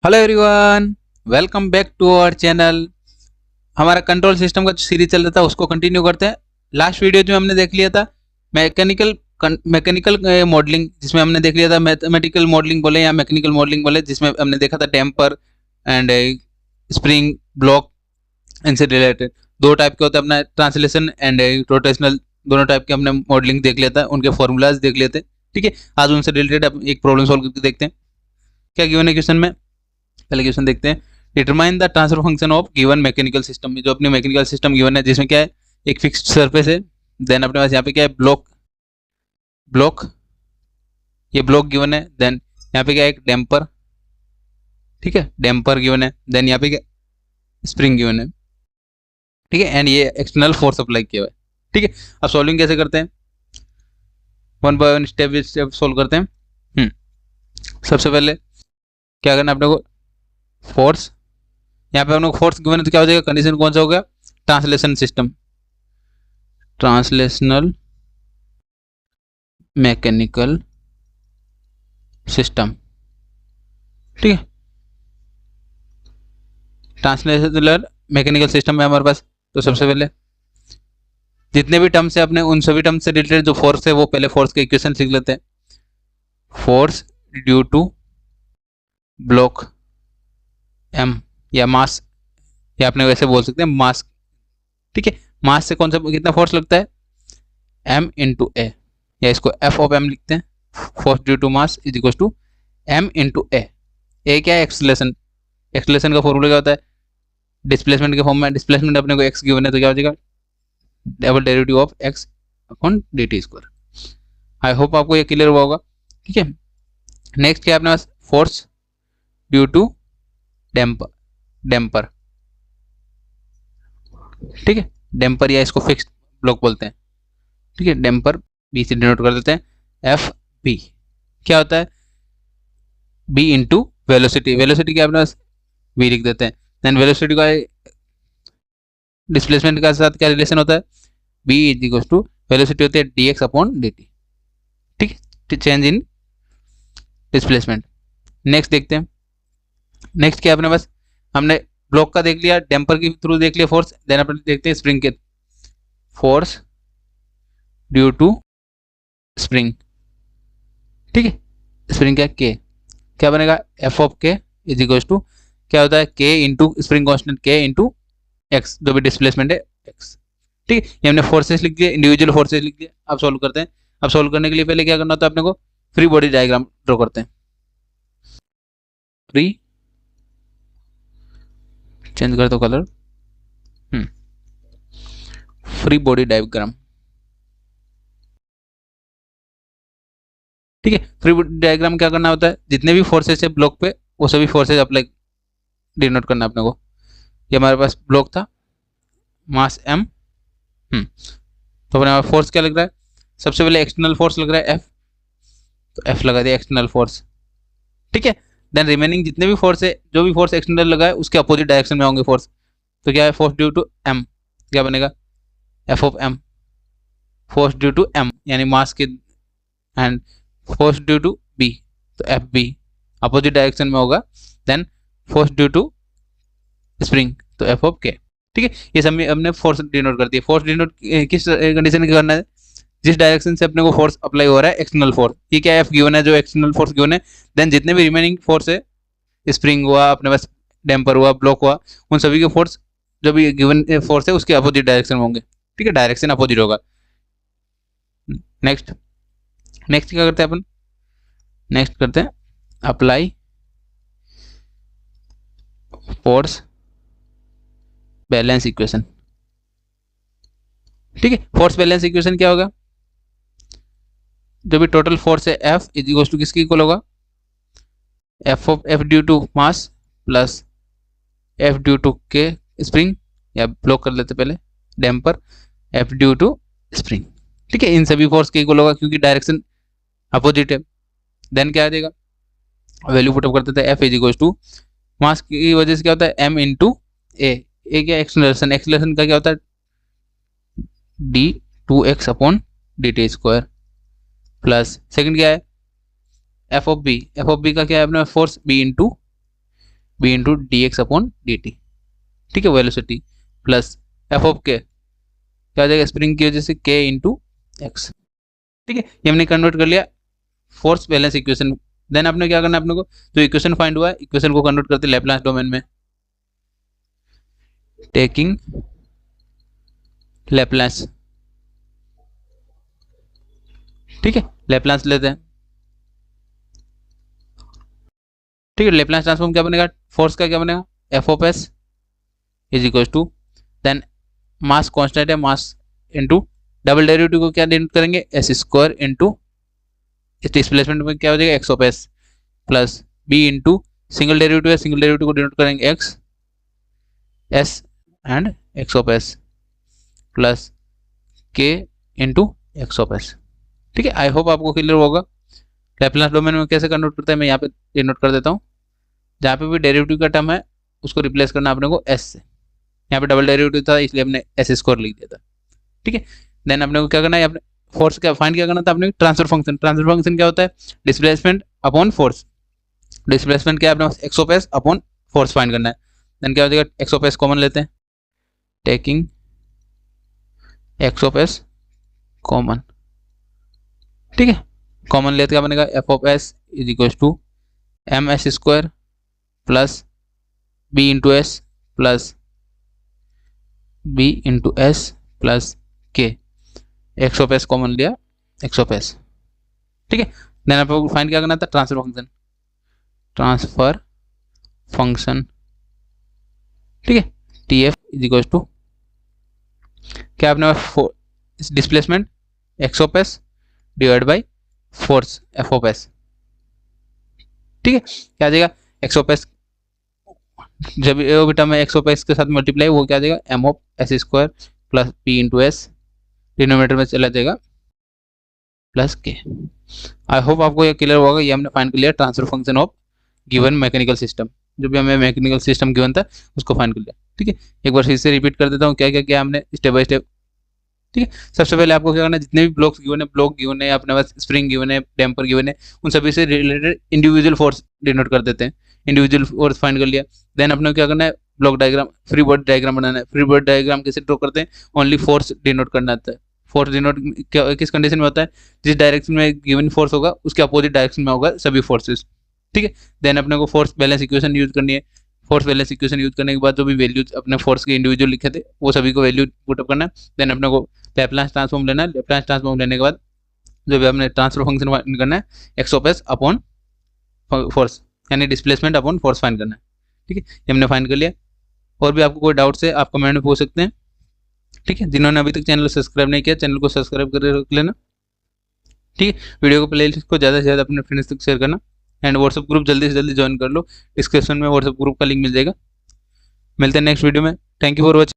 Hello everyone, welcome back to our channel. हमारा control system का जो सीरीज चल रहा था उसको कंटिन्यू करते हैं। लास्ट वीडियो जो हमने देख लिया था मैकेनिकल मैकेनिकल मॉडलिंग, जिसमें हमने देख लिया था मैथमेटिकल मॉडलिंग बोले या मैकेनिकल मॉडलिंग बोले, जिसमें हमने देखा था डैम्पर एंड स्प्रिंग ब्लॉक। इनसे रिलेटेड दो टाइप के होते हैं, अपना ट्रांसलेशन एंड रोटेशनल। दोनों टाइप के हमने मॉडलिंग देख लिया था, उनके फॉर्मूलाज देख लेते हैं। ठीक है, आज उनसे रिलेटेड अब एक प्रॉब्लम सॉल्व करके देखते हैं क्या गिवन है क्वेश्चन में। पहले क्वेश्चन देखते हैं। Determine the transfer function of given mechanical system में, जो अपनी मैकेनिकल सिस्टम गिवन है जिसमें क्या है, एक फिक्स्ड सरफेस है, देन अपने पास यहाँ पे क्या है, ब्लॉक ब्लॉक ये ब्लॉक गिवन है, देन यहाँ पे क्या है, एक डैम्पर। ठीक है, डैम्पर गिवन है, देन यहाँ पे क्या स्प्रिंग गिवन है। ठीक है, एंड ये एक्सटर्नल फोर्स अप्लाई किया हुआ है। ठीक है, अब सॉल्विंग कैसे करते हैं, one by one step by step solve करते हैं। सबसे पहले क्या करना है अपने को, फोर्स। यहाँ पे हम लोग फोर्स गिवन है तो क्या हो जाएगा, कंडीशन कौन सा हो गया, translation system, translational mechanical system. ठीक है, ट्रांसलेशनल मैकेनिकल सिस्टम है हमारे पास। तो सबसे पहले जितने भी टर्म्स है अपने, उन सभी टर्म्स से रिलेटेड जो फोर्स है वो पहले फोर्स के इक्वेशन लिख लेते हैं। Force due to block M, या मास, या अपने वैसे बोल सकते हैं मास। ठीक है, मास से कौन सा कितना फोर्स लगता है, m इंटू ए, या इसको f ऑफ m लिखते हैं। Force due to mass is equal to m into A क्या है, एक्सलेशन। एक्सलेशन का फॉर्मूला क्या होता है, डिस्प्लेसमेंट के फॉर्म में। डिस्प्लेसमेंट अपने को x गिवन है तो क्या हो जाएगा, double derivative of x upon dt square. I hope आपको ये क्लियर हुआ होगा। ठीक है, नेक्स्ट क्या है अपने पास, फोर्स ड्यू टू डैम्पर। ठीक है, डैम्पर या इसको फिक्स्ड ब्लॉक बोलते हैं। ठीक है, डैम्पर बी से डिनोट कर देते हैं, एफ बी क्या होता है, बी इंटू वेलोसिटी। वेलोसिटी क्या अपने पास वी लिख देते हैं, देन वेलोसिटी का डिस्प्लेसमेंट के साथ क्या रिलेशन होता है, B is equal to velocity होती है D X upon D T. ठीक है, चेंज इन डिस्प्लेसमेंट। नेक्स्ट देखते हैं, नेक्स्ट क्या अपने पास, हमने ब्लॉक का देख लिया, डैम्पर के थ्रू देख लिया फोर्स, देन अपने देखते हैं स्प्रिंग के, फोर्स ड्यू टू स्प्रिंग। ठीक है, स्प्रिंग क्या बनेगा, एफ ऑफ के इज इक्वल टू क्या होता है, के इंटू स्प्रिंग कॉन्स्टेंट के इंटू एक्स, जो भी डिस्प्लेसमेंट है एक्स। ठीक है, ये हमने फोर्सेस लिख दिए, इंडिविजुअल फोर्सेस लिख दिए। अब सॉल्व करते हैं। अब सॉल्व करने के लिए पहले क्या करना होता है अपने को, फ्री बॉडी डायग्राम ड्रॉ करते हैं। फ्री चेंज कर दो कलर, फ्री बॉडी डायग्राम। ठीक है, फ्री बॉडी डायग्राम क्या करना होता है, जितने भी फोर्सेस है ब्लॉक पे वो सभी फोर्सेस अप्लाई डिनोट करना है अपने को। ये हमारे पास ब्लॉक था, मास m, तो अपने पास फोर्स क्या लग रहा है, सबसे पहले एक्सटर्नल फोर्स लग रहा है F, तो F लगा दिया एक्सटर्नल फोर्स। ठीक है, देन रिमेनिंग जितने भी फोर्स है, जो भी फोर्स एक्सटर्नल लगा है उसके अपोजिट डायरेक्शन में होंगे फोर्स। तो क्या है, फोर्स ड्यू टू m क्या बनेगा, F of m, force due to m यानी मास के, and force due to b तो एफ बी अपोजिट डायरेक्शन में होगा, then force due to spring तो एफ ऑफ के। ठीक है, ये सब हमने फोर्स डिनोट कर दिया। फोर्स डिनोट किस कंडीशन में करना है, जिस डायरेक्शन से अपने को फोर्स अप्लाई हो रहा है, एक्सटर्नल फोर्स। ये क्या एफ गिवन है, जो एक्सटर्नल फोर्स गिवन है, देन जितने भी रिमेनिंग फोर्स है, स्प्रिंग हुआ अपने पास, डैम्पर हुआ, ब्लॉक हुआ, उन सभी के फोर्स जो भी गिवन फोर्स है उसके अपोजिट डायरेक्शन में होंगे। ठीक है, डायरेक्शन अपोजिट होगा। नेक्स्ट नेक्स्ट क्या करते हैं अपन, नेक्स्ट करते हैं अप्लाई फोर्स बैलेंस इक्वेशन। ठीक है, फोर्स बैलेंस इक्वेशन क्या होगा, जो भी टोटल फोर्स है F इज इक्वल टू किसकी इक्वल होगा, F of F due to mass plus F due to K spring, या ब्लॉक कर लेते पहले damper, F due to spring. ठीक है, इन सभी फोर्स के इक्वल होगा क्योंकि डायरेक्शन अपोजिट है। देन क्या आ जाएगा, वैल्यू पुटअप कर देते हैं, F is equal to mass की वजह से क्या होता है m इंटू ए क्या एक्सलेशन, एक्सलेशन का क्या होता है D two X upon D T square, plus second क्या है एफ ऑफ बी का क्या है अपना force B into B into D X upon D T, ठीक है, वेलोसिटी प्लस एफ ऑफ के क्या हो जाएगा, स्प्रिंग की वजह से के इंटू एक्स, ठीक है। ये हमने कन्वर्ट कर लिया फोर्स बैलेंस इक्वेशन। देन आपने क्या करना है, अपने को जो इक्वेशन फाइंड हुआ है इक्वेशन को कन्वर्ट करते लैप्लास डोमेन में, टेकिंग लैप्लास, ठीक है, लैप्लास लेते हैं, ठीक है। लैप्लास ट्रांसफॉर्म क्या बनेगा, फोर्स का क्या बनेगा, F of S is equal to, then mass constant है, मास इनटू डबल डेरिवेटिव को क्या डिनोट करेंगे, एस स्क्वायर इनटू डिस्प्लेसमेंट में क्या हो जाएगा, x of s plus b into single derivative है, सिंगल डेरिवेटिव को डिनोट करेंगे x s and x of s plus k into x of S, ठीक है। आई होप आपको क्लियर होगा। लैप्लास डोमेन में कैसे कन्वर्ट करते हैं मैं यहाँ पे डिनोट कर देता हूँ। जहाँ पे भी डेरिवेटिव का टर्म है उसको रिप्लेस करना अपने को एस से, यहाँ पे डबल डेरिवेटिव था इसलिए हमने एस स्क्वायर लिख दिया था, ठीक है। देन अपने को क्या करना है, अपने फोर्स क्या फाइंड क्या करना था अपने, ट्रांसफर फंक्शन। ट्रांसफर फंक्शन क्या होता है, डिस्प्लेसमेंट अपॉन फोर्स। डिस्प्लेसमेंट क्या है अपने पास, X of S upon force find करना है। देन क्या हो जाएगा, एक्स ऑफ एस कॉमन लेते हैं, taking x of s common, ठीक है। कॉमन लेते क्या बनेगा, F of S is equal to m s square plus b into s plus b into s plus k, x of s common लिया, x of S, ठीक है। Then आपको find क्या करना था, ट्रांसफर फंक्शन, ट्रांसफर फंक्शन, ठीक है, T F is equal to क्या अपने पास, displacement X of S divide by force F of S, ठीक है। क्या आ जाएगा, एक्स ऑफ एस जब वो भी टर्म है एक्स ऑफ एस के साथ मल्टीप्लाई, वो क्या आ जाएगा, m of s square plus p into s, denominator में चला जाएगा प्लस के। आई होप आपको ये क्लियर होगा। ये हमने फाइंड कर लिया transfer function of given mechanical system, जो भी हमें मैकेनिकल सिस्टम गिवन था उसको फाइंड कर लिया, ठीक है। एक बार फिर से रिपीट कर देता हूँ क्या क्या क्या हमने स्टेप बाय स्टेप, ठीक है। सबसे पहले आपको क्या करना है, जितने भी ब्लॉक्स गिवन है, ब्लॉक गिवन है, अपने पास स्प्रिंग गिवन है, डैम्पर गिवन है, उन सभी से रिलेटेड इंडिविजुअल फोर्स डिनोट कर देते हैं। इंडिविजुअल फोर्स फाइंड कर लिया। देन अपने क्या करना है, block diagram, free body diagram बनाना है। फ्री बॉडी डायग्राम कैसे ड्रॉ करते हैं, ओनली फोर्स डिनोट करना आता है। फोर्स डिनोट किस कंडीशन में होता है, जिस डायरेक्शन में गिवन फोर्स होगा उसके अपोजिट डायरेक्शन में होगा सभी फोर्सेस, ठीक है। देन अपने को फोर्स बैलेंस इक्वेशन यूज करनी है। फोर्स बैलेंस इक्वेशन यूज करने के बाद जो भी वैल्यूज अपने फोर्स के इंडिविजुअल लिखे थे वो सभी को वैल्यू पुटअप करना है। देन अपने को लैप्लास ट्रांसफॉर्म लेना है। लैप्लास ट्रांसफॉर्म लेने के बाद जो भी अपने ट्रांसफर फंक्शन फाइंड करना है, x of S upon force यानी डिस्प्लेसमेंट अपॉन फोर्स फाइंड करना है, ठीक है। ये हमने फाइंड कर लिया। और भी आपको कोई डाउट है आप कमेंट में पूछ सकते हैं, ठीक है। जिन्होंने अभी तक चैनल सब्सक्राइब नहीं किया चैनल को सब्सक्राइब कर रख लेना, ठीक है। वीडियो को प्लेलिस्ट को ज़्यादा से ज़्यादा अपने फ्रेंड्स तक शेयर करना एंड व्हाट्सएप ग्रुप जल्दी से जल्दी ज्वाइन कर लो। डिस्क्रिप्शन में व्हाट्सएप ग्रुप का लिंक मिल जाएगा। मिलते हैं नेक्स्ट वीडियो में। Thank you for watching.